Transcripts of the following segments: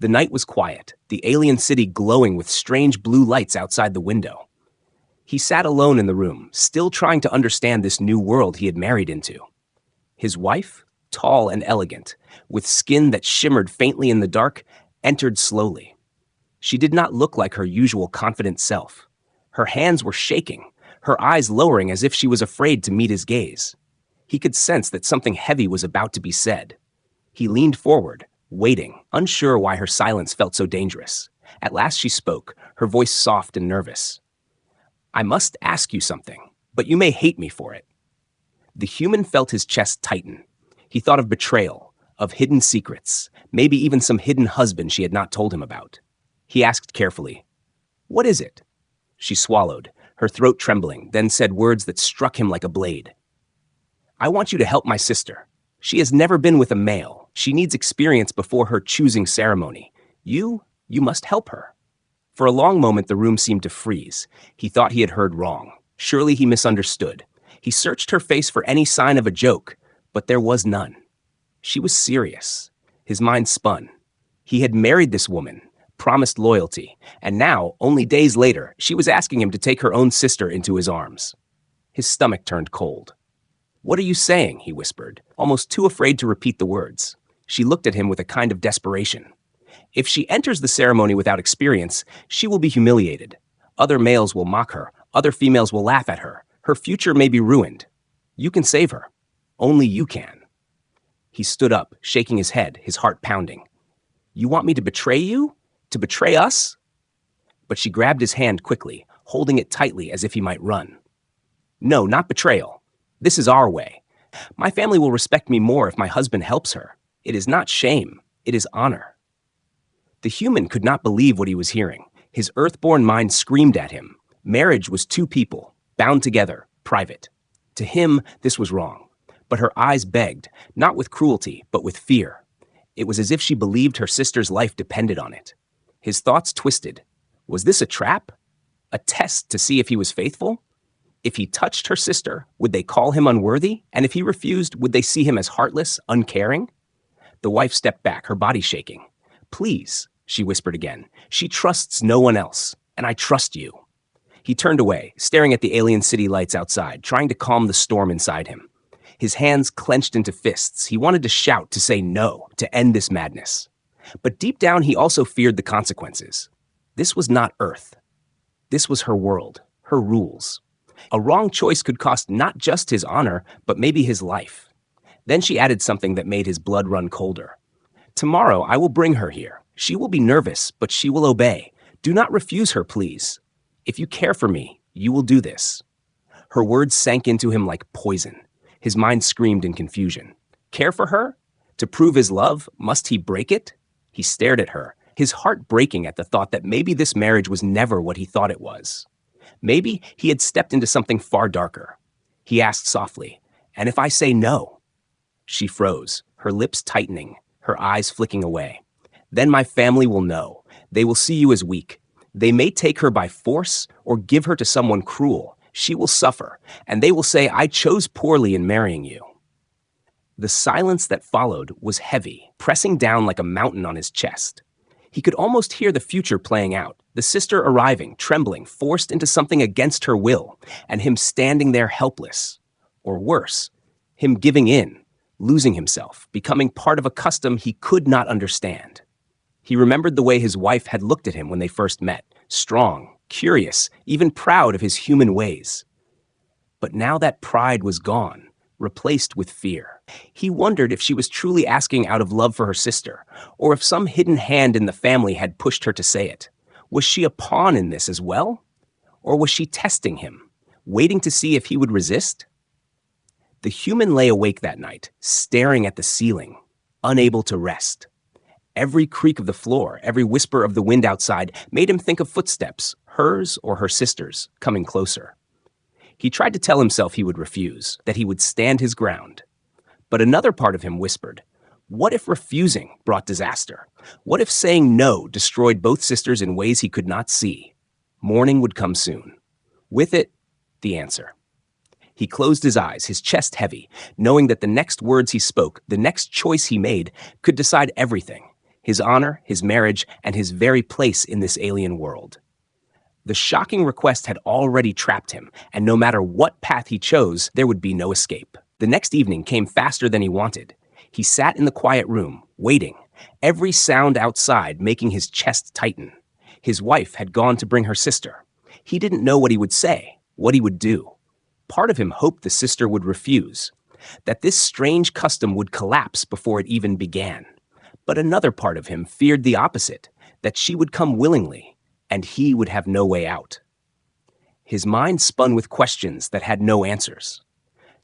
The night was quiet, the alien city glowing with strange blue lights outside the window. He sat alone in the room, still trying to understand this new world he had married into. His wife, tall and elegant, with skin that shimmered faintly in the dark, entered slowly. She did not look like her usual confident self. Her hands were shaking, her eyes lowering as if she was afraid to meet his gaze. He could sense that something heavy was about to be said. He leaned forward, waiting, unsure why her silence felt so dangerous. At last she spoke, her voice soft and nervous. "I must ask you something, but you may hate me for it." The human felt his chest tighten. He thought of betrayal, of hidden secrets, maybe even some hidden husband she had not told him about. He asked carefully, "What is it?" She swallowed, her throat trembling, then said words that struck him like a blade. "I want you to help my sister. She has never been with a male. She needs experience before her choosing ceremony. You must help her." For a long moment, the room seemed to freeze. He thought he had heard wrong. Surely he misunderstood. He searched her face for any sign of a joke, but there was none. She was serious. His mind spun. He had married this woman, promised loyalty, and now, only days later, she was asking him to take her own sister into his arms. His stomach turned cold. "What are you saying?" he whispered, almost too afraid to repeat the words. She looked at him with a kind of desperation. "If she enters the ceremony without experience, she will be humiliated. Other males will mock her. Other females will laugh at her. Her future may be ruined. You can save her. Only you can." He stood up, shaking his head, his heart pounding. "You want me to betray you? To betray us?" But she grabbed his hand quickly, holding it tightly as if he might run. "No, not betrayal. This is our way. My family will respect me more if my husband helps her. It is not shame. It is honor." The human could not believe what he was hearing. His earthborn mind screamed at him. Marriage was two people, bound together, private. To him, this was wrong. But her eyes begged, not with cruelty, but with fear. It was as if she believed her sister's life depended on it. His thoughts twisted. Was this a trap? A test to see if he was faithful? If he touched her sister, would they call him unworthy? And if he refused, would they see him as heartless, uncaring? The wife stepped back, her body shaking. "Please," she whispered again. "She trusts no one else, and I trust you." He turned away, staring at the alien city lights outside, trying to calm the storm inside him. His hands clenched into fists. He wanted to shout, to say no, to end this madness. But deep down, he also feared the consequences. This was not Earth. This was her world, her rules. A wrong choice could cost not just his honor, but maybe his life. Then she added something that made his blood run colder. "Tomorrow, I will bring her here. She will be nervous, but she will obey. Do not refuse her, please. If you care for me, you will do this." Her words sank into him like poison. His mind screamed in confusion. Care for her? To prove his love, must he break it? He stared at her, his heart breaking at the thought that maybe this marriage was never what he thought it was. Maybe he had stepped into something far darker. He asked softly, "And if I say no?" She froze, her lips tightening, her eyes flicking away. "Then my family will know. They will see you as weak. They may take her by force or give her to someone cruel. She will suffer, and they will say, 'I chose poorly in marrying you.'" The silence that followed was heavy, pressing down like a mountain on his chest. He could almost hear the future playing out, the sister arriving, trembling, forced into something against her will, and him standing there helpless. Or worse, him giving in, losing himself, becoming part of a custom he could not understand. He remembered the way his wife had looked at him when they first met, strong, curious, even proud of his human ways. But now that pride was gone, replaced with fear. He wondered if she was truly asking out of love for her sister, or if some hidden hand in the family had pushed her to say it. Was she a pawn in this as well? Or was she testing him, waiting to see if he would resist? The human lay awake that night, staring at the ceiling, unable to rest. Every creak of the floor, every whisper of the wind outside made him think of footsteps, hers or her sister's, coming closer. He tried to tell himself he would refuse, that he would stand his ground. But another part of him whispered, what if refusing brought disaster? What if saying no destroyed both sisters in ways he could not see? Morning would come soon. With it, the answer. He closed his eyes, his chest heavy, knowing that the next words he spoke, the next choice he made, could decide everything. his honor, his marriage, and his very place in this alien world. The shocking request had already trapped him, and no matter what path he chose, there would be no escape. The next evening came faster than he wanted. He sat in the quiet room, waiting, every sound outside making his chest tighten. His wife had gone to bring her sister. He didn't know what he would say, what he would do. Part of him hoped the sister would refuse, that this strange custom would collapse before it even began. But another part of him feared the opposite, that she would come willingly, and he would have no way out. His mind spun with questions that had no answers.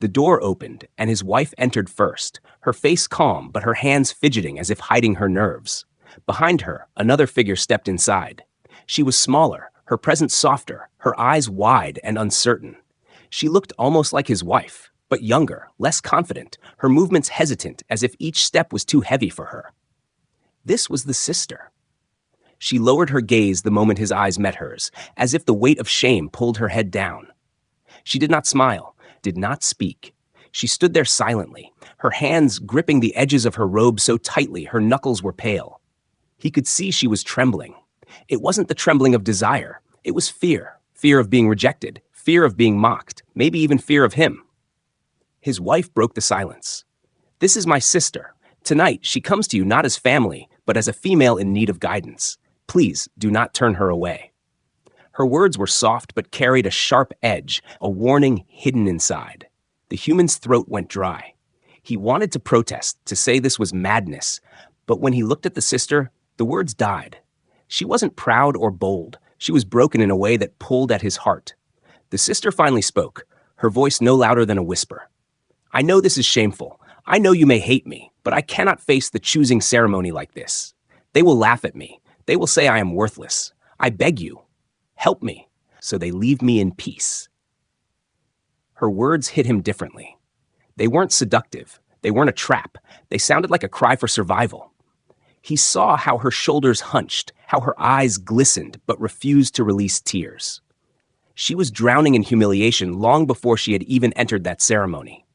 The door opened, and his wife entered first, her face calm but her hands fidgeting as if hiding her nerves. Behind her, another figure stepped inside. She was smaller, her presence softer, her eyes wide and uncertain. She looked almost like his wife, but younger, less confident, her movements hesitant as if each step was too heavy for her. This was the sister. She lowered her gaze the moment his eyes met hers, as if the weight of shame pulled her head down. She did not smile, did not speak. She stood there silently, her hands gripping the edges of her robe so tightly her knuckles were pale. He could see she was trembling. It wasn't the trembling of desire. It was fear. Fear of being rejected, fear of being mocked, maybe even fear of him. His wife broke the silence. "This is my sister. Tonight, she comes to you not as family, but as a female in need of guidance. Please do not turn her away." Her words were soft but carried a sharp edge, a warning hidden inside. The human's throat went dry. He wanted to protest, to say this was madness, but when he looked at the sister, the words died. She wasn't proud or bold. She was broken in a way that pulled at his heart. The sister finally spoke, her voice no louder than a whisper. "I know this is shameful. I know you may hate me, but I cannot face the choosing ceremony like this. They will laugh at me. They will say I am worthless. I beg you, help me, so they leave me in peace." Her words hit him differently. They weren't seductive. They weren't a trap. They sounded like a cry for survival. He saw how her shoulders hunched, how her eyes glistened but refused to release tears. She was drowning in humiliation long before she had even entered that ceremony.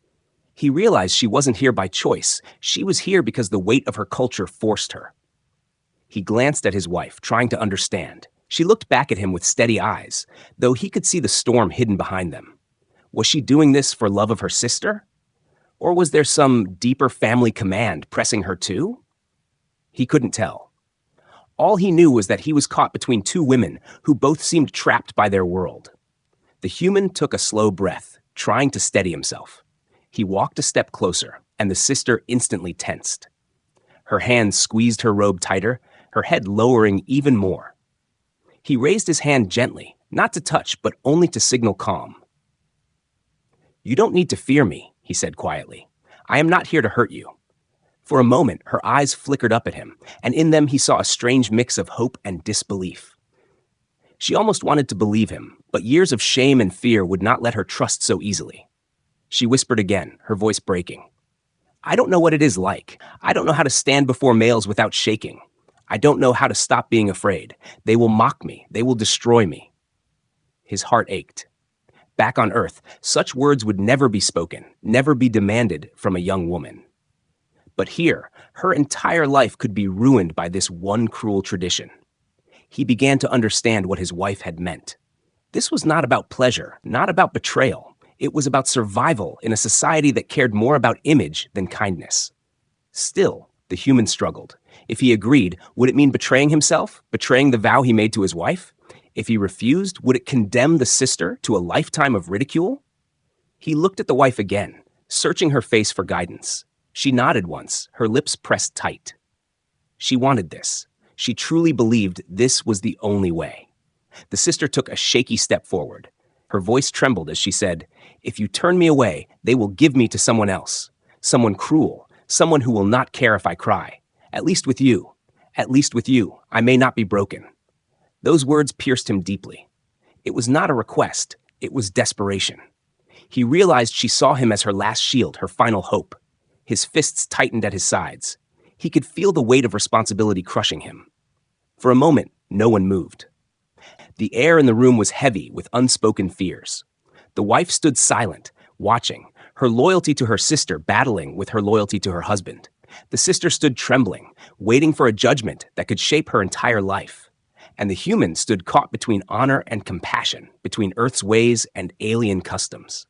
He realized she wasn't here by choice. She was here because the weight of her culture forced her. He glanced at his wife, trying to understand. She looked back at him with steady eyes, though he could see the storm hidden behind them. Was she doing this for love of her sister? Or was there some deeper family command pressing her too? He couldn't tell. All he knew was that he was caught between two women who both seemed trapped by their world. The human took a slow breath, trying to steady himself. He walked a step closer, and the sister instantly tensed. Her hands squeezed her robe tighter, her head lowering even more. He raised his hand gently, not to touch, but only to signal calm. "You don't need to fear me," he said quietly. "I am not here to hurt you." For a moment, her eyes flickered up at him, and in them he saw a strange mix of hope and disbelief. She almost wanted to believe him, but years of shame and fear would not let her trust so easily. She whispered again, her voice breaking. "I don't know what it is like. I don't know how to stand before males without shaking. I don't know how to stop being afraid. They will mock me. They will destroy me." His heart ached. Back on Earth, such words would never be spoken, never be demanded from a young woman. But here, her entire life could be ruined by this one cruel tradition. He began to understand what his wife had meant. This was not about pleasure, not about betrayal. It was about survival in a society that cared more about image than kindness. Still, the human struggled. If he agreed, would it mean betraying himself, betraying the vow he made to his wife? If he refused, would it condemn the sister to a lifetime of ridicule? He looked at the wife again, searching her face for guidance. She nodded once, her lips pressed tight. She wanted this. She truly believed this was the only way. The sister took a shaky step forward. Her voice trembled as she said, "If you turn me away, they will give me to someone else. Someone cruel, someone who will not care if I cry. At least with you. At least with you, I may not be broken." Those words pierced him deeply. It was not a request, it was desperation. He realized she saw him as her last shield, her final hope. His fists tightened at his sides. He could feel the weight of responsibility crushing him. For a moment, no one moved. The air in the room was heavy with unspoken fears. The wife stood silent, watching, her loyalty to her sister battling with her loyalty to her husband. The sister stood trembling, waiting for a judgment that could shape her entire life. And the human stood caught between honor and compassion, between Earth's ways and alien customs.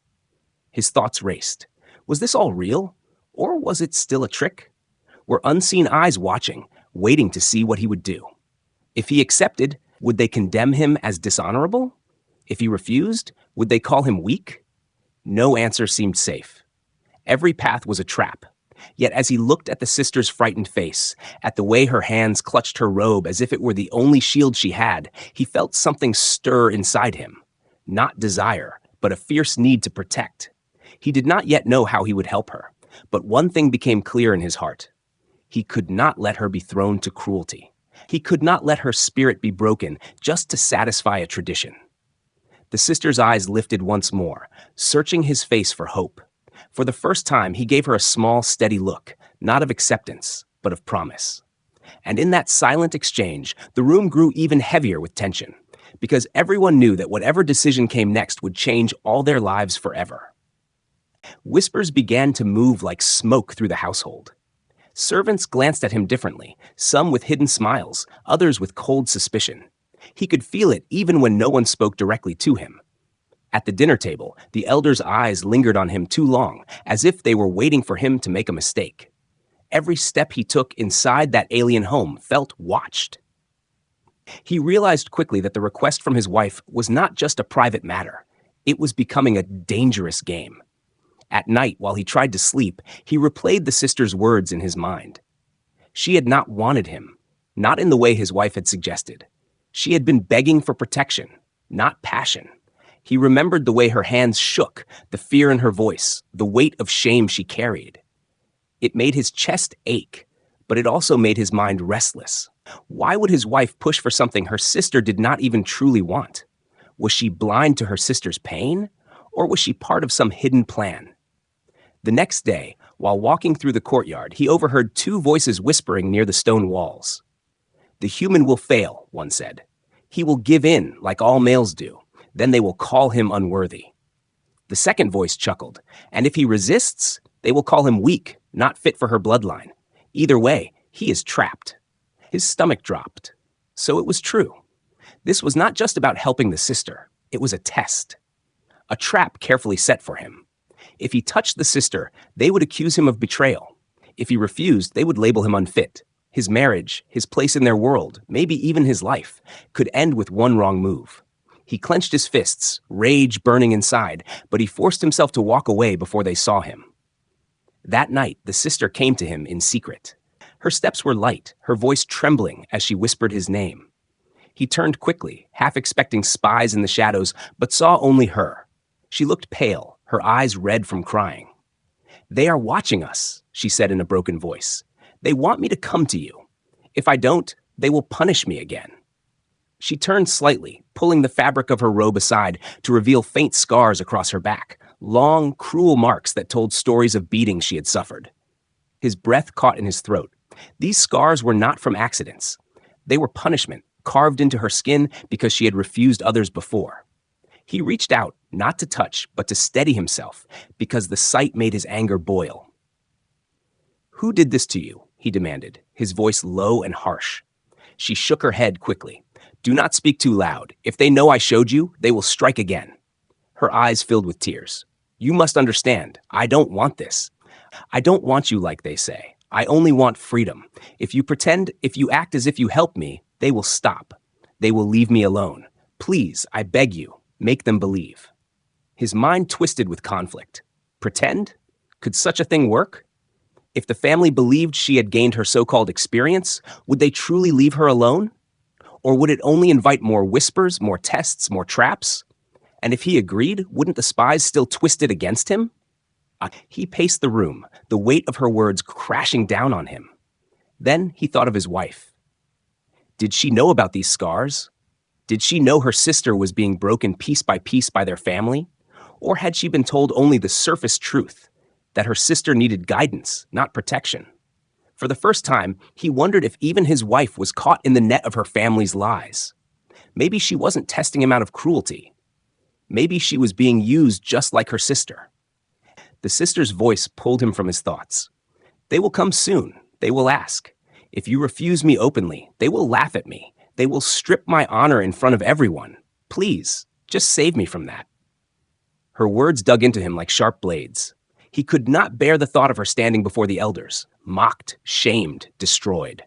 His thoughts raced. Was this all real? Or was it still a trick? Were unseen eyes watching, waiting to see what he would do? If he accepted, would they condemn him as dishonorable? If he refused, would they call him weak? No answer seemed safe. Every path was a trap. Yet as he looked at the sister's frightened face, at the way her hands clutched her robe as if it were the only shield she had, he felt something stir inside him. Not desire, but a fierce need to protect. He did not yet know how he would help her, but one thing became clear in his heart. He could not let her be thrown to cruelty. He could not let her spirit be broken just to satisfy a tradition. The sister's eyes lifted once more, searching his face for hope. For the first time, he gave her a small, steady look, not of acceptance, but of promise. And in that silent exchange, the room grew even heavier with tension, because everyone knew that whatever decision came next would change all their lives forever. Whispers began to move like smoke through the household. Servants glanced at him differently, some with hidden smiles, others with cold suspicion. He could feel it even when no one spoke directly to him. At the dinner table, the elders' eyes lingered on him too long, as if they were waiting for him to make a mistake. Every step he took inside that alien home felt watched. He realized quickly that the request from his wife was not just a private matter. It was becoming a dangerous game. At night, while he tried to sleep, he replayed the sister's words in his mind. She had not wanted him, not in the way his wife had suggested. She had been begging for protection, not passion. He remembered the way her hands shook, the fear in her voice, the weight of shame she carried. It made his chest ache, but it also made his mind restless. Why would his wife push for something her sister did not even truly want? Was she blind to her sister's pain, or was she part of some hidden plan? The next day, while walking through the courtyard, he overheard two voices whispering near the stone walls. "The human will fail," one said. "He will give in like all males do. Then they will call him unworthy." The second voice chuckled, "And if he resists, they will call him weak, not fit for her bloodline. Either way, he is trapped." His stomach dropped. So it was true. This was not just about helping the sister. It was a test. A trap carefully set for him. If he touched the sister, they would accuse him of betrayal. If he refused, they would label him unfit. His marriage, his place in their world, maybe even his life, could end with one wrong move. He clenched his fists, rage burning inside, but he forced himself to walk away before they saw him. That night, the sister came to him in secret. Her steps were light, her voice trembling as she whispered his name. He turned quickly, half expecting spies in the shadows, but saw only her. She looked pale, her eyes red from crying. "They are watching us," she said in a broken voice. "They want me to come to you. If I don't, they will punish me again." She turned slightly, pulling the fabric of her robe aside to reveal faint scars across her back, long, cruel marks that told stories of beatings she had suffered. His breath caught in his throat. These scars were not from accidents. They were punishment, carved into her skin because she had refused others before. He reached out, not to touch, but to steady himself, because the sight made his anger boil. "Who did this to you?" he demanded, his voice low and harsh. She shook her head quickly. "Do not speak too loud. If they know I showed you, they will strike again." Her eyes filled with tears. "You must understand, I don't want this. I don't want you like they say. I only want freedom. If you act as if you help me, they will stop. They will leave me alone. Please, I beg you, make them believe." His mind twisted with conflict. Pretend? Could such a thing work? If the family believed she had gained her so-called experience, would they truly leave her alone? Or would it only invite more whispers, more tests, more traps? And if he agreed, wouldn't the spies still twist it against him? He paced the room, the weight of her words crashing down on him. Then he thought of his wife. Did she know about these scars? Did she know her sister was being broken piece by their family? Or had she been told only the surface truth, that her sister needed guidance, not protection? For the first time, he wondered if even his wife was caught in the net of her family's lies. Maybe she wasn't testing him out of cruelty. Maybe she was being used just like her sister. The sister's voice pulled him from his thoughts. They will come soon. They will ask. If you refuse me openly, they will laugh at me. They will strip my honor in front of everyone. Please, just save me from that." Her words dug into him like sharp blades. He could not bear the thought of her standing before the elders, mocked, shamed, destroyed.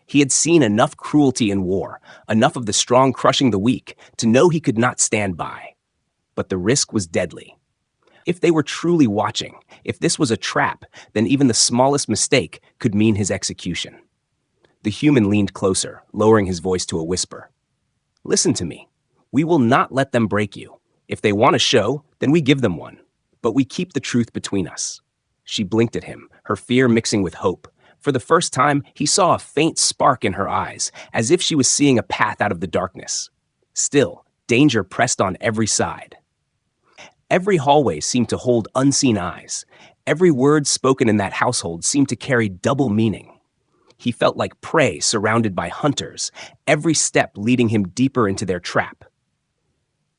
He had seen enough cruelty in war, enough of the strong crushing the weak, to know he could not stand by. But the risk was deadly. If they were truly watching, if this was a trap, then even the smallest mistake could mean his execution. The human leaned closer, lowering his voice to a whisper. "Listen to me. We will not let them break you. If they want a show, then we give them one. But we keep the truth between us." She blinked at him, her fear mixing with hope. For the first time, he saw a faint spark in her eyes, as if she was seeing a path out of the darkness. Still, danger pressed on every side. Every hallway seemed to hold unseen eyes. Every word spoken in that household seemed to carry double meaning. He felt like prey surrounded by hunters, every step leading him deeper into their trap.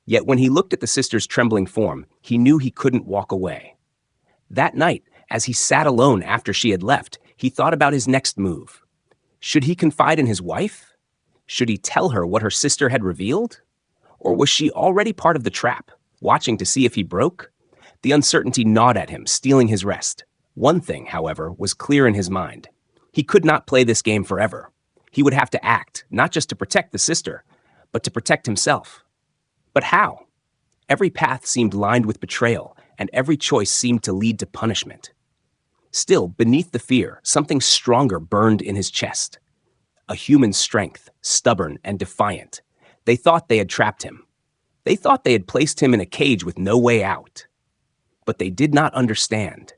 Yet when he looked at the sister's trembling form, he knew he couldn't walk away. That night, as he sat alone after she had left, he thought about his next move. Should he confide in his wife? Should he tell her what her sister had revealed? Or was she already part of the trap, watching to see if he broke? The uncertainty gnawed at him, stealing his rest. One thing, however, was clear in his mind. He could not play this game forever. He would have to act, not just to protect the sister, but to protect himself. But how? Every path seemed lined with betrayal, and every choice seemed to lead to punishment. Still, beneath the fear, something stronger burned in his chest. A human strength, stubborn and defiant. They thought they had trapped him. They thought they had placed him in a cage with no way out. But they did not understand.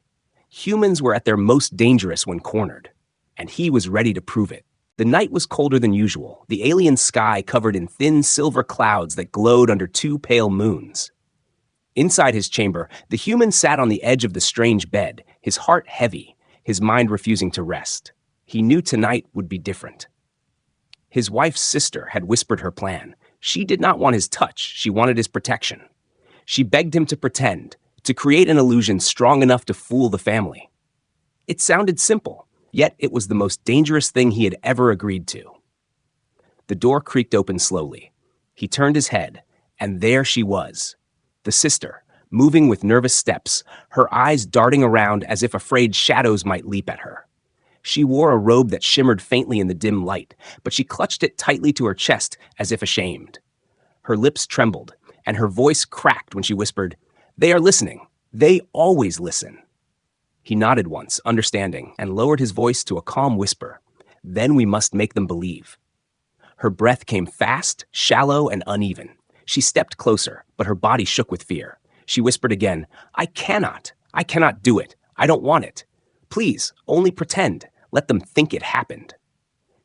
Humans were at their most dangerous when cornered, and he was ready to prove it. The night was colder than usual, the alien sky covered in thin silver clouds that glowed under two pale moons. Inside his chamber, the human sat on the edge of the strange bed, his heart heavy, his mind refusing to rest. He knew tonight would be different. His wife's sister had whispered her plan. She did not want his touch, she wanted his protection. She begged him to pretend, to create an illusion strong enough to fool the family. It sounded simple. Yet it was the most dangerous thing he had ever agreed to. The door creaked open slowly. He turned his head, and there she was, the sister, moving with nervous steps, her eyes darting around as if afraid shadows might leap at her. She wore a robe that shimmered faintly in the dim light, but she clutched it tightly to her chest as if ashamed. Her lips trembled, and her voice cracked when she whispered, "They are listening. They always listen." He nodded once, understanding, and lowered his voice to a calm whisper. "Then we must make them believe." Her breath came fast, shallow, and uneven. She stepped closer, but her body shook with fear. She whispered again, I cannot do it. I don't want it. Please, only pretend. Let them think it happened."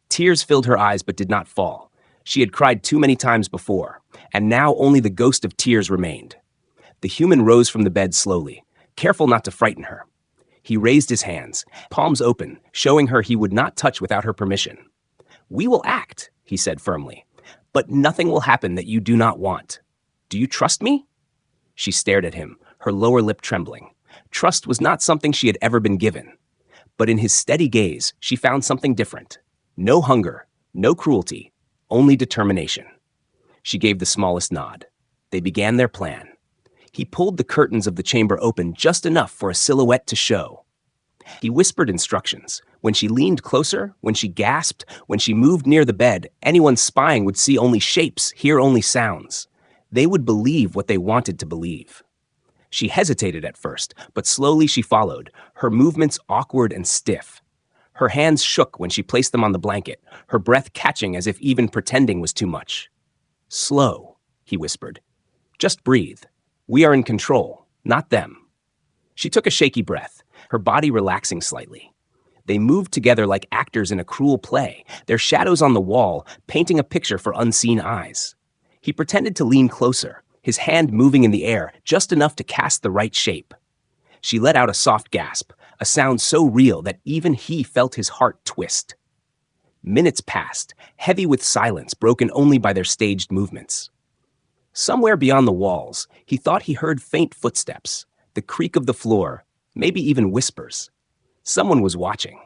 Tears filled her eyes but did not fall. She had cried too many times before, and now only the ghost of tears remained. The human rose from the bed slowly, careful not to frighten her. He raised his hands, palms open, showing her he would not touch without her permission. "We will act," he said firmly, "but nothing will happen that you do not want. Do you trust me?" She stared at him, her lower lip trembling. Trust was not something she had ever been given. But in his steady gaze, she found something different. No hunger, no cruelty, only determination. She gave the smallest nod. They began their plan. He pulled the curtains of the chamber open just enough for a silhouette to show. He whispered instructions. When she leaned closer, when she gasped, when she moved near the bed, anyone spying would see only shapes, hear only sounds. They would believe what they wanted to believe. She hesitated at first, but slowly she followed, her movements awkward and stiff. Her hands shook when she placed them on the blanket, her breath catching as if even pretending was too much. "Slow," he whispered. "Just breathe. We are in control, not them." She took a shaky breath, her body relaxing slightly. They moved together like actors in a cruel play, their shadows on the wall painting a picture for unseen eyes. He pretended to lean closer, his hand moving in the air just enough to cast the right shape. She let out a soft gasp, a sound so real that even he felt his heart twist. Minutes passed, heavy with silence broken only by their staged movements. Somewhere beyond the walls, he thought he heard faint footsteps, the creak of the floor, maybe even whispers. Someone was watching.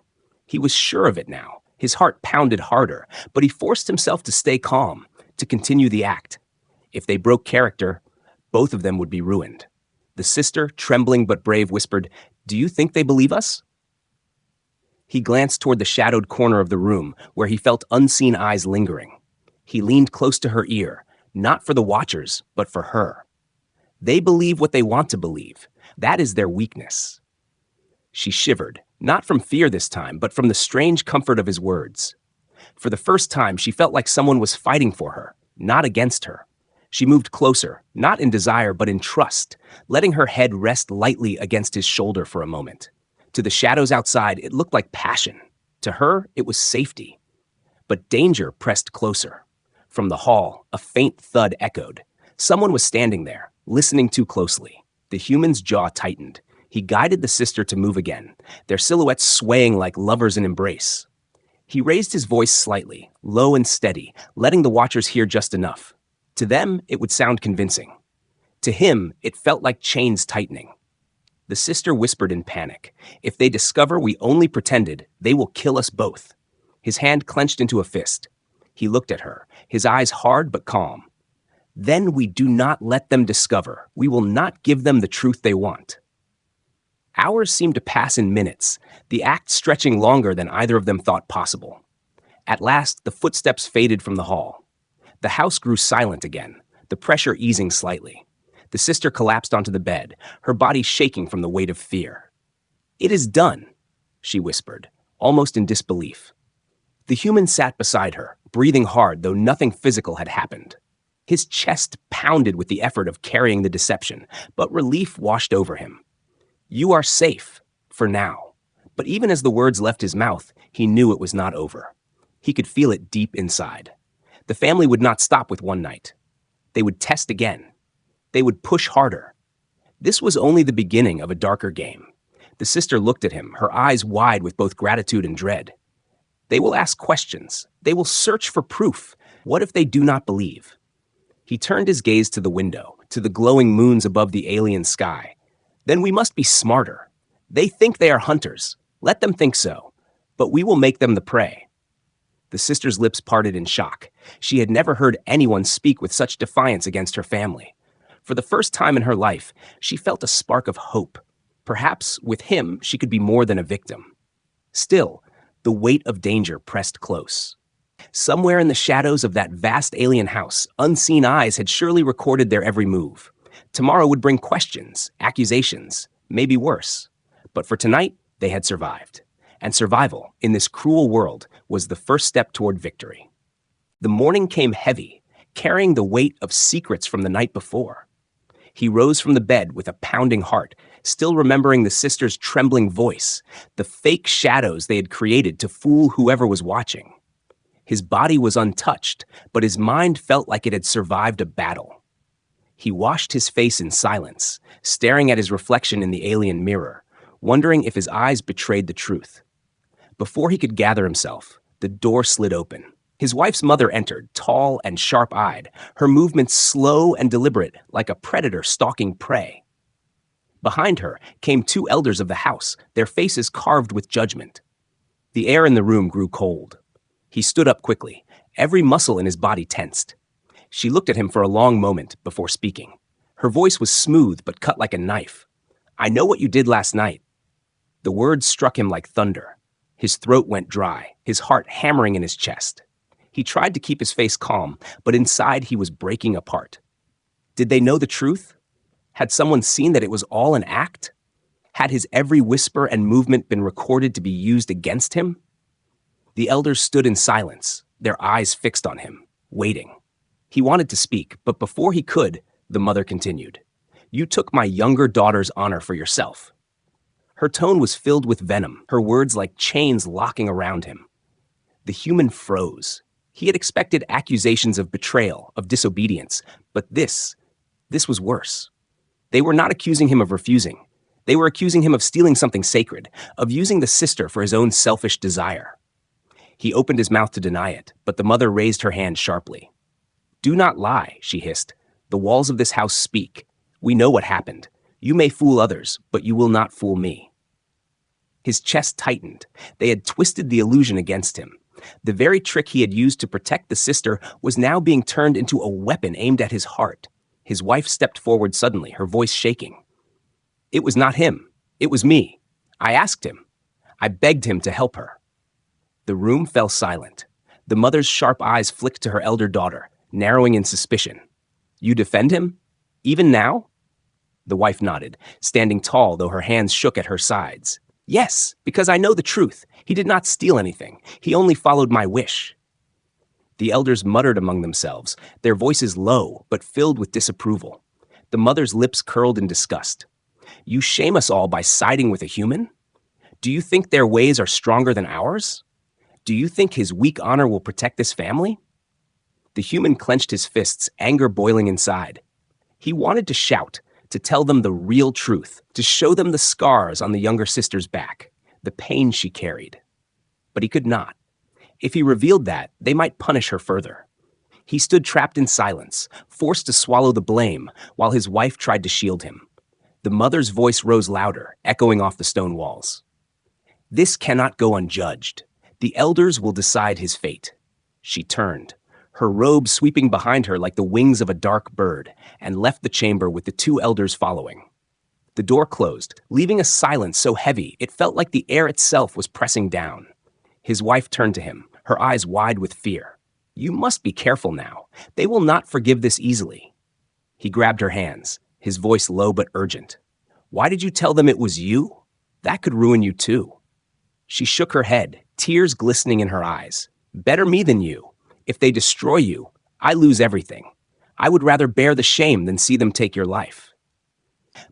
He was sure of it now. His heart pounded harder, but he forced himself to stay calm, to continue the act. If they broke character, both of them would be ruined. The sister, trembling but brave, whispered, "Do you think they believe us?" He glanced toward the shadowed corner of the room, where he felt unseen eyes lingering. He leaned close to her ear, not for the watchers, but for her. They believe what they want to believe. That is their weakness. She shivered, not from fear this time, but from the strange comfort of his words. For the first time, she felt like someone was fighting for her, not against her. She moved closer, not in desire, but in trust, letting her head rest lightly against his shoulder for a moment. To the shadows outside, it looked like passion. To her, it was safety. But danger pressed closer. From the hall, a faint thud echoed. Someone was standing there, listening too closely. The human's jaw tightened. He guided the sister to move again, their silhouettes swaying like lovers in embrace. He raised his voice slightly, low and steady, letting the watchers hear just enough. To them, it would sound convincing. To him, it felt like chains tightening. The sister whispered in panic, "If they discover we only pretended, they will kill us both." His hand clenched into a fist. He looked at her, his eyes hard but calm. "Then we do not let them discover. We will not give them the truth they want." Hours seemed to pass in minutes, the act stretching longer than either of them thought possible. At last, the footsteps faded from the hall. The house grew silent again, the pressure easing slightly. The sister collapsed onto the bed, her body shaking from the weight of fear. "It is done," she whispered, almost in disbelief. The human sat beside her, breathing hard though nothing physical had happened. His chest pounded with the effort of carrying the deception, but relief washed over him. "You are safe, for now." But even as the words left his mouth, he knew it was not over. He could feel it deep inside. The family would not stop with one night. They would test again. They would push harder. This was only the beginning of a darker game. The sister looked at him, her eyes wide with both gratitude and dread. They will ask questions. They will search for proof. What if they do not believe? He turned his gaze to the window, to the glowing moons above the alien sky. Then we must be smarter. They think they are hunters. Let them think so. But we will make them the prey. The sister's lips parted in shock. She had never heard anyone speak with such defiance against her family. For the first time in her life, she felt a spark of hope. Perhaps, with him, she could be more than a victim. Still, the weight of danger pressed close. Somewhere in the shadows of that vast alien house, unseen eyes had surely recorded their every move. Tomorrow would bring questions, accusations, maybe worse. But for tonight, they had survived. And survival, in this cruel world, was the first step toward victory. The morning came heavy, carrying the weight of secrets from the night before. He rose from the bed with a pounding heart, still remembering the sister's trembling voice, the fake shadows they had created to fool whoever was watching. His body was untouched, but his mind felt like it had survived a battle. He washed his face in silence, staring at his reflection in the alien mirror, wondering if his eyes betrayed the truth. Before he could gather himself, the door slid open. His wife's mother entered, tall and sharp-eyed, her movements slow and deliberate, like a predator stalking prey. Behind her came two elders of the house, their faces carved with judgment. The air in the room grew cold. He stood up quickly, every muscle in his body tensed. She looked at him for a long moment before speaking. Her voice was smooth but cut like a knife. "I know what you did last night." The words struck him like thunder. His throat went dry, his heart hammering in his chest. He tried to keep his face calm, but inside he was breaking apart. Did they know the truth? Had someone seen that it was all an act? Had his every whisper and movement been recorded to be used against him? The elders stood in silence, their eyes fixed on him, waiting. He wanted to speak, but before he could, the mother continued. "You took my younger daughter's honor for yourself." Her tone was filled with venom, her words like chains locking around him. The human froze. He had expected accusations of betrayal, of disobedience, but this was worse. They were not accusing him of refusing. They were accusing him of stealing something sacred, of using the sister for his own selfish desire. He opened his mouth to deny it, but the mother raised her hand sharply. "Do not lie," she hissed. "The walls of this house speak. We know what happened. You may fool others, but you will not fool me." His chest tightened. They had twisted the illusion against him. The very trick he had used to protect the sister was now being turned into a weapon aimed at his heart. His wife stepped forward suddenly, her voice shaking. It was not him. It was me. I asked him. I begged him to help her. The room fell silent. The mother's sharp eyes flicked to her elder daughter, narrowing in suspicion. You defend him? Even now? The wife nodded, standing tall though her hands shook at her sides. Yes, because I know the truth. He did not steal anything. He only followed my wish. The elders muttered among themselves, their voices low but filled with disapproval. The mother's lips curled in disgust. You shame us all by siding with a human? Do you think their ways are stronger than ours? Do you think his weak honor will protect this family? The human clenched his fists, anger boiling inside. He wanted to shout, to tell them the real truth, to show them the scars on the younger sister's back, the pain she carried. But he could not. If he revealed that, they might punish her further. He stood trapped in silence, forced to swallow the blame, while his wife tried to shield him. The mother's voice rose louder, echoing off the stone walls. This cannot go unjudged. The elders will decide his fate. She turned, her robe sweeping behind her like the wings of a dark bird, and left the chamber with the two elders following. The door closed, leaving a silence so heavy it felt like the air itself was pressing down. His wife turned to him, her eyes wide with fear. You must be careful now. They will not forgive this easily. He grabbed her hands, his voice low but urgent. Why did you tell them it was you? That could ruin you too. She shook her head, tears glistening in her eyes. Better me than you. If they destroy you, I lose everything. I would rather bear the shame than see them take your life.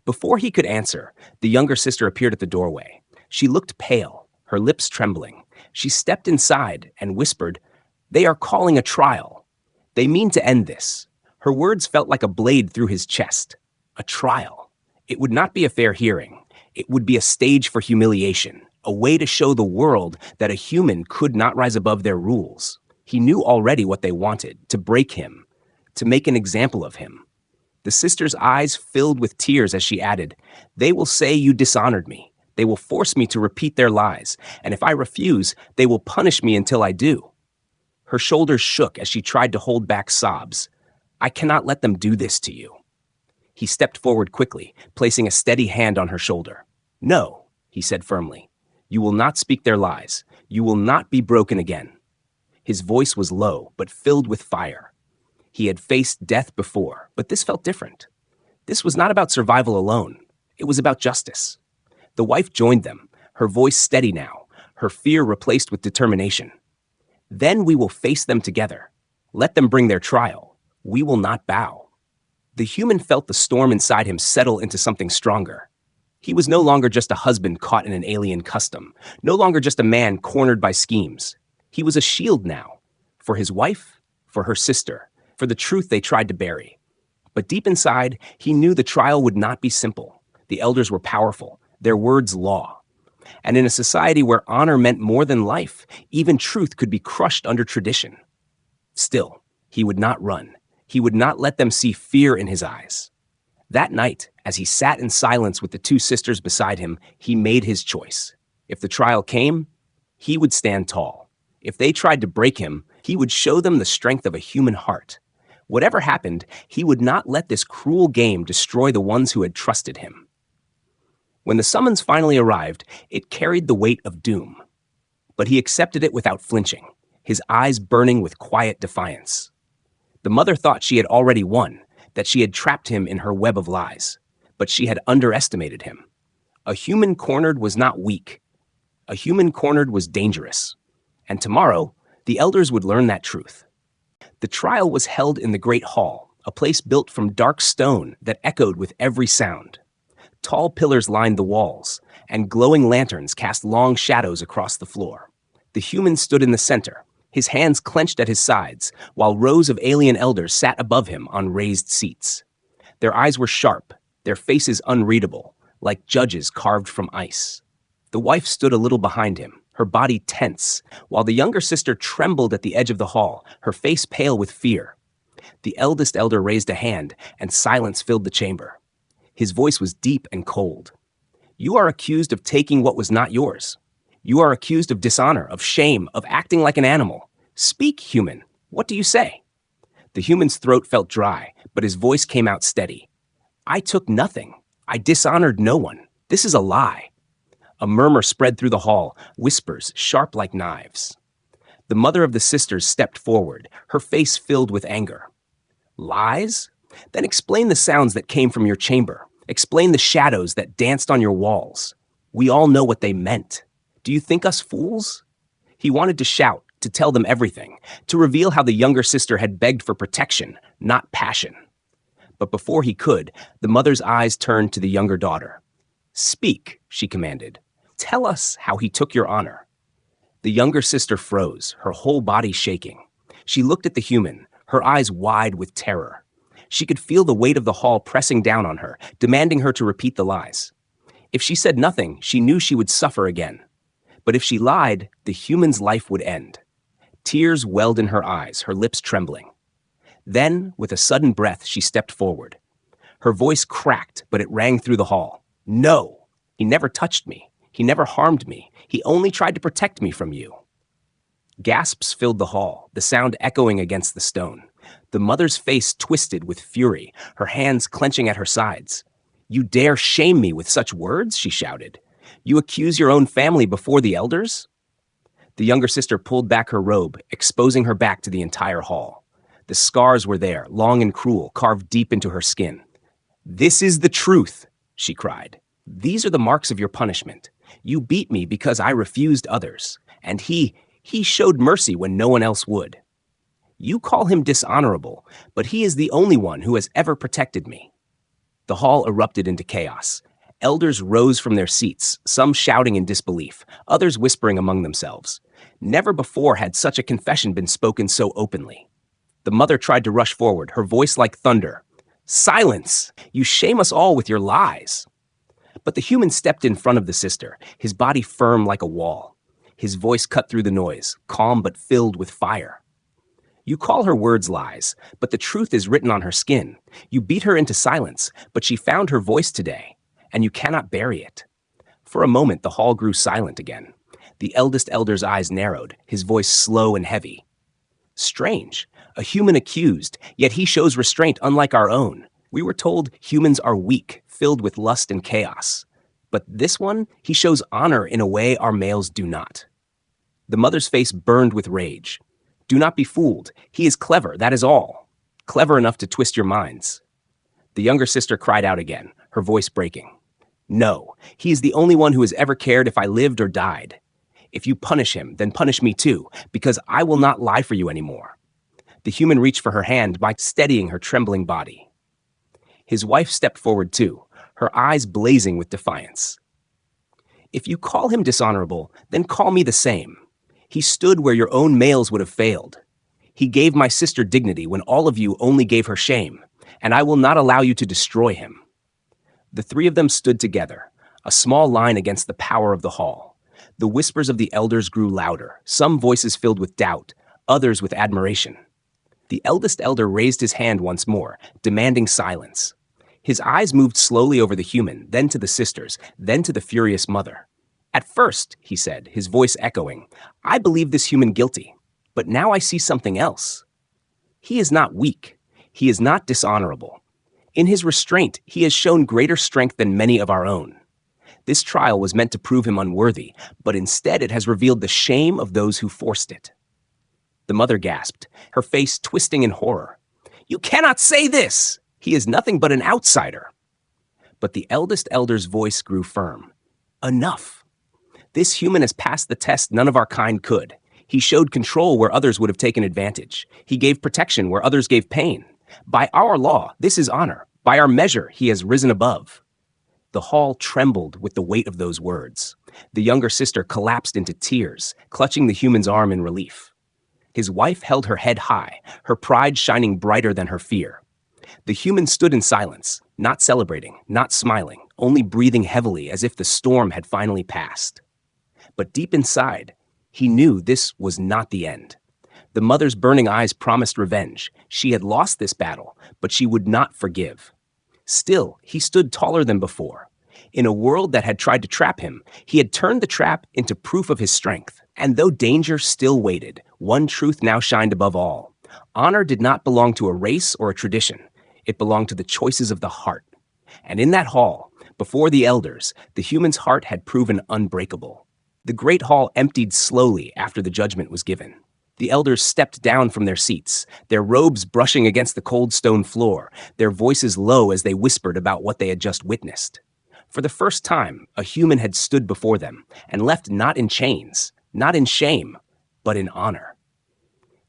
Before he could answer, the younger sister appeared at the doorway. She looked pale, her lips trembling. She stepped inside and whispered, They are calling a trial. They mean to end this. Her words felt like a blade through his chest. A trial. It would not be a fair hearing. It would be a stage for humiliation, a way to show the world that a human could not rise above their rules. He knew already what they wanted, to break him, to make an example of him. The sister's eyes filled with tears as she added, They will say you dishonored me. They will force me to repeat their lies, and if I refuse, they will punish me until I do. Her shoulders shook as she tried to hold back sobs. I cannot let them do this to you. He stepped forward quickly, placing a steady hand on her shoulder. No, he said firmly. You will not speak their lies. You will not be broken again. His voice was low, but filled with fire. He had faced death before, but this felt different. This was not about survival alone. It was about justice. The wife joined them, her voice steady now, her fear replaced with determination. Then we will face them together. Let them bring their trial. We will not bow. The human felt the storm inside him settle into something stronger. He was no longer just a husband caught in an alien custom, no longer just a man cornered by schemes. He was a shield now, for his wife, for her sister, for the truth they tried to bury. But deep inside, he knew the trial would not be simple. The elders were powerful, their words law. And in a society where honor meant more than life, even truth could be crushed under tradition. Still, he would not run. He would not let them see fear in his eyes. That night, as he sat in silence with the two sisters beside him, he made his choice. If the trial came, he would stand tall. If they tried to break him, he would show them the strength of a human heart. Whatever happened, he would not let this cruel game destroy the ones who had trusted him. When the summons finally arrived, it carried the weight of doom. But he accepted it without flinching, his eyes burning with quiet defiance. The mother thought she had already won, that she had trapped him in her web of lies, but she had underestimated him. A human cornered was not weak. A human cornered was dangerous. And tomorrow, the elders would learn that truth. The trial was held in the great hall, a place built from dark stone that echoed with every sound. Tall pillars lined the walls, and glowing lanterns cast long shadows across the floor. The human stood in the center, his hands clenched at his sides, while rows of alien elders sat above him on raised seats. Their eyes were sharp, their faces unreadable, like judges carved from ice. The wife stood a little behind him, her body tense, while the younger sister trembled at the edge of the hall, her face pale with fear. The eldest elder raised a hand, and silence filled the chamber. His voice was deep and cold. You are accused of taking what was not yours. You are accused of dishonor, of shame, of acting like an animal. Speak, human. What do you say?" The human's throat felt dry, but his voice came out steady. "I took nothing. I dishonored no one. This is a lie." A murmur spread through the hall, whispers sharp like knives. The mother of the sisters stepped forward, her face filled with anger. "Lies? Then explain the sounds that came from your chamber. Explain the shadows that danced on your walls. We all know what they meant. Do you think us fools?" He wanted to shout, to tell them everything, to reveal how the younger sister had begged for protection, not passion. But before he could, the mother's eyes turned to the younger daughter. "Speak," she commanded. "Tell us how he took your honor." The younger sister froze, her whole body shaking. She looked at the human, her eyes wide with terror. She could feel the weight of the hall pressing down on her, demanding her to repeat the lies. If she said nothing, she knew she would suffer again. But if she lied, the human's life would end. Tears welled in her eyes, her lips trembling. Then, with a sudden breath, she stepped forward. Her voice cracked, but it rang through the hall. "No! He never touched me. He never harmed me. He only tried to protect me from you." Gasps filled the hall, the sound echoing against the stone. The mother's face twisted with fury, her hands clenching at her sides. "You dare shame me with such words?" she shouted. "You accuse your own family before the elders?" The younger sister pulled back her robe, exposing her back to the entire hall. The scars were there, long and cruel, carved deep into her skin. "This is the truth," she cried. "These are the marks of your punishment. You beat me because I refused others, and he showed mercy when no one else would. You call him dishonorable, but he is the only one who has ever protected me." The hall erupted into chaos. Elders rose from their seats, some shouting in disbelief, others whispering among themselves. Never before had such a confession been spoken so openly. The mother tried to rush forward, her voice like thunder. "Silence! You shame us all with your lies." But the human stepped in front of the sister, his body firm like a wall. His voice cut through the noise, calm but filled with fire. "You call her words lies, but the truth is written on her skin. You beat her into silence, but she found her voice today, and you cannot bury it." For a moment, the hall grew silent again. The eldest elder's eyes narrowed, his voice slow and heavy. "Strange, a human accused, yet he shows restraint unlike our own. We were told humans are weak, filled with lust and chaos. But this one, he shows honor in a way our males do not." The mother's face burned with rage. "Do not be fooled. He is clever, that is all. Clever enough to twist your minds." The younger sister cried out again, her voice breaking. "No, he is the only one who has ever cared if I lived or died. If you punish him, then punish me too, because I will not lie for you anymore." The human reached for her hand by steadying her trembling body. His wife stepped forward too, her eyes blazing with defiance. "If you call him dishonorable, then call me the same. He stood where your own males would have failed. He gave my sister dignity when all of you only gave her shame, and I will not allow you to destroy him." The three of them stood together, a small line against the power of the hall. The whispers of the elders grew louder, some voices filled with doubt, others with admiration. The eldest elder raised his hand once more, demanding silence. His eyes moved slowly over the human, then to the sisters, then to the furious mother. "At first," he said, his voice echoing, "I believed this human guilty, but now I see something else. He is not weak. He is not dishonorable. In his restraint, he has shown greater strength than many of our own. This trial was meant to prove him unworthy, but instead it has revealed the shame of those who forced it." The mother gasped, her face twisting in horror. "You cannot say this! He is nothing but an outsider." But the eldest elder's voice grew firm. "Enough. This human has passed the test none of our kind could. He showed control where others would have taken advantage. He gave protection where others gave pain. By our law, this is honor. By our measure, he has risen above." The hall trembled with the weight of those words. The younger sister collapsed into tears, clutching the human's arm in relief. His wife held her head high, her pride shining brighter than her fear. The human stood in silence, not celebrating, not smiling, only breathing heavily as if the storm had finally passed. But deep inside, he knew this was not the end. The mother's burning eyes promised revenge. She had lost this battle, but she would not forgive. Still, he stood taller than before. In a world that had tried to trap him, he had turned the trap into proof of his strength. And though danger still waited, one truth now shined above all. Honor did not belong to a race or a tradition. It belonged to the choices of the heart. And in that hall, before the elders, the human's heart had proven unbreakable. The great hall emptied slowly after the judgment was given. The elders stepped down from their seats, their robes brushing against the cold stone floor, their voices low as they whispered about what they had just witnessed. For the first time, a human had stood before them and left not in chains, not in shame, but in honor.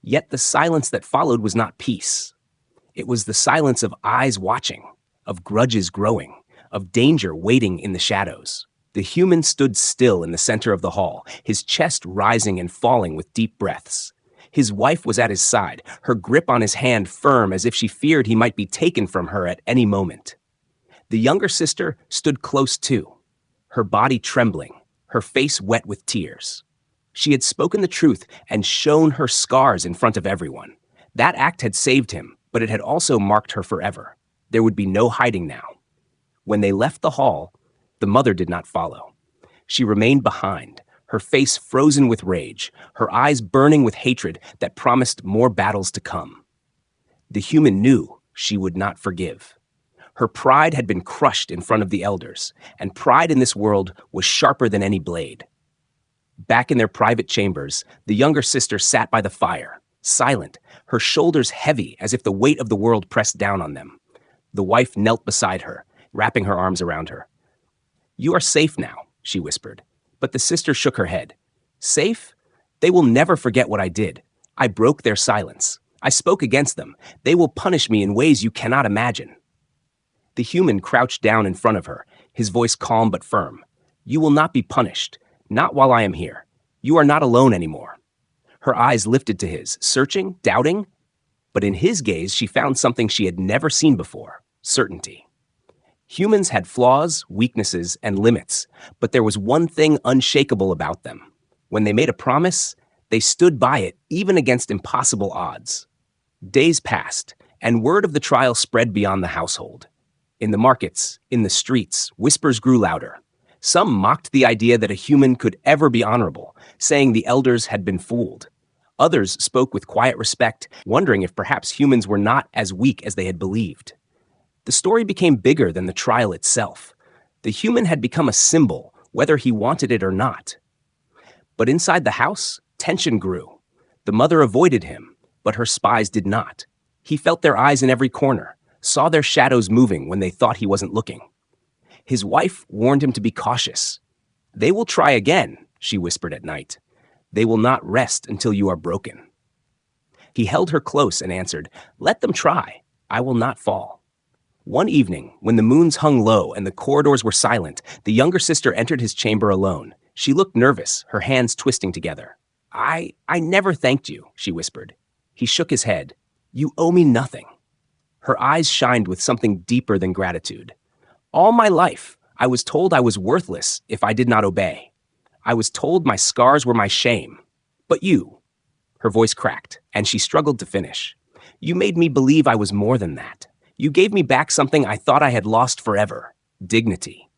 Yet the silence that followed was not peace. It was the silence of eyes watching, of grudges growing, of danger waiting in the shadows. The human stood still in the center of the hall, his chest rising and falling with deep breaths. His wife was at his side, her grip on his hand firm as if she feared he might be taken from her at any moment. The younger sister stood close too, her body trembling, her face wet with tears. She had spoken the truth and shown her scars in front of everyone. That act had saved him, but it had also marked her forever. There would be no hiding now. When they left the hall, the mother did not follow. She remained behind, her face frozen with rage, her eyes burning with hatred that promised more battles to come. The human knew she would not forgive. Her pride had been crushed in front of the elders, and pride in this world was sharper than any blade. Back in their private chambers, the younger sister sat by the fire, silent, her shoulders heavy as if the weight of the world pressed down on them. The wife knelt beside her, wrapping her arms around her. "You are safe now," she whispered, but the sister shook her head. "Safe? They will never forget what I did. I broke their silence. I spoke against them. They will punish me in ways you cannot imagine." The human crouched down in front of her, his voice calm but firm. "You will not be punished, not while I am here. You are not alone anymore." Her eyes lifted to his, searching, doubting, but in his gaze she found something she had never seen before: certainty. Humans had flaws, weaknesses, and limits, but there was one thing unshakable about them. When they made a promise, they stood by it even against impossible odds. Days passed, and word of the trial spread beyond the household. In the markets, in the streets, whispers grew louder. Some mocked the idea that a human could ever be honorable, saying the elders had been fooled. Others spoke with quiet respect, wondering if perhaps humans were not as weak as they had believed. The story became bigger than the trial itself. The human had become a symbol, whether he wanted it or not. But inside the house, tension grew. The mother avoided him, but her spies did not. He felt their eyes in every corner, saw their shadows moving when they thought he wasn't looking. His wife warned him to be cautious. "They will try again," she whispered at night. "They will not rest until you are broken." He held her close and answered, "Let them try. I will not fall." One evening, when the moons hung low and the corridors were silent, the younger sister entered his chamber alone. She looked nervous, her hands twisting together. I never thanked you," she whispered. He shook his head. "You owe me nothing." Her eyes shined with something deeper than gratitude. "All my life, I was told I was worthless if I did not obey. I was told my scars were my shame. But you," her voice cracked, and she struggled to finish. "You made me believe I was more than that. You gave me back something I thought I had lost forever: dignity."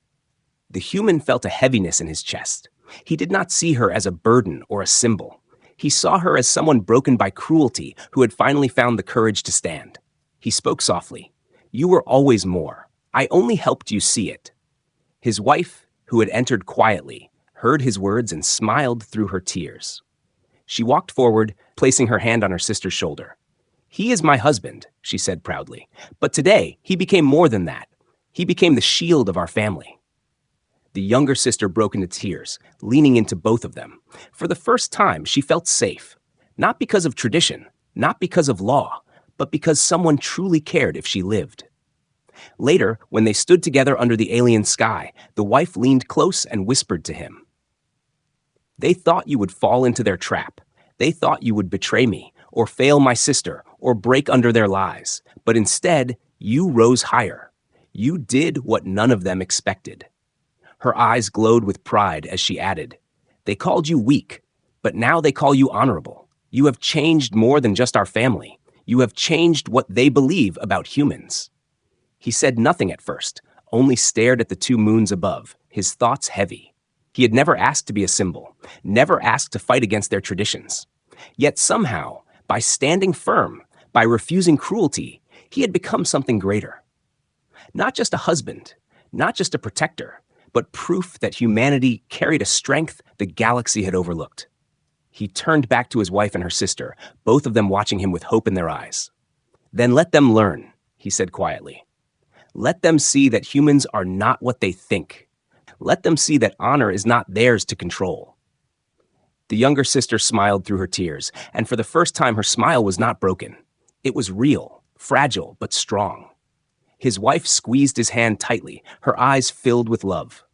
The human felt a heaviness in his chest. He did not see her as a burden or a symbol. He saw her as someone broken by cruelty who had finally found the courage to stand. He spoke softly. "You were always more. I only helped you see it." His wife, who had entered quietly, heard his words and smiled through her tears. She walked forward, placing her hand on her sister's shoulder. "He is my husband," she said proudly. "But today, he became more than that. He became the shield of our family." The younger sister broke into tears, leaning into both of them. For the first time, she felt safe. Not because of tradition, not because of law, but because someone truly cared if she lived. Later, when they stood together under the alien sky, the wife leaned close and whispered to him. "They thought you would fall into their trap. They thought you would betray me, or fail my sister, or break under their lies. But instead, you rose higher. You did what none of them expected." Her eyes glowed with pride as she added, "They called you weak, but now they call you honorable. You have changed more than just our family. You have changed what they believe about humans." He said nothing at first, only stared at the two moons above, his thoughts heavy. He had never asked to be a symbol, never asked to fight against their traditions. Yet somehow, by standing firm, by refusing cruelty, he had become something greater. Not just a husband, not just a protector, but proof that humanity carried a strength the galaxy had overlooked. He turned back to his wife and her sister, both of them watching him with hope in their eyes. "Then let them learn," he said quietly. "Let them see that humans are not what they think. Let them see that honor is not theirs to control." The younger sister smiled through her tears, and for the first time her smile was not broken. It was real, fragile, but strong. His wife squeezed his hand tightly, her eyes filled with love.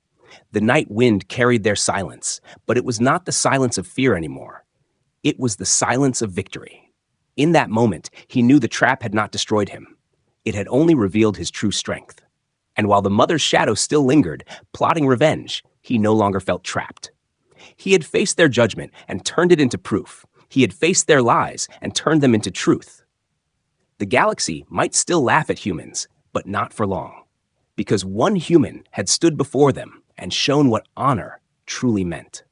The night wind carried their silence, but it was not the silence of fear anymore. It was the silence of victory. In that moment, he knew the trap had not destroyed him. It had only revealed his true strength. And while the mother's shadow still lingered, plotting revenge, he no longer felt trapped. He had faced their judgment and turned it into proof. He had faced their lies and turned them into truth. The galaxy might still laugh at humans, but not for long, because one human had stood before them and shown what honor truly meant.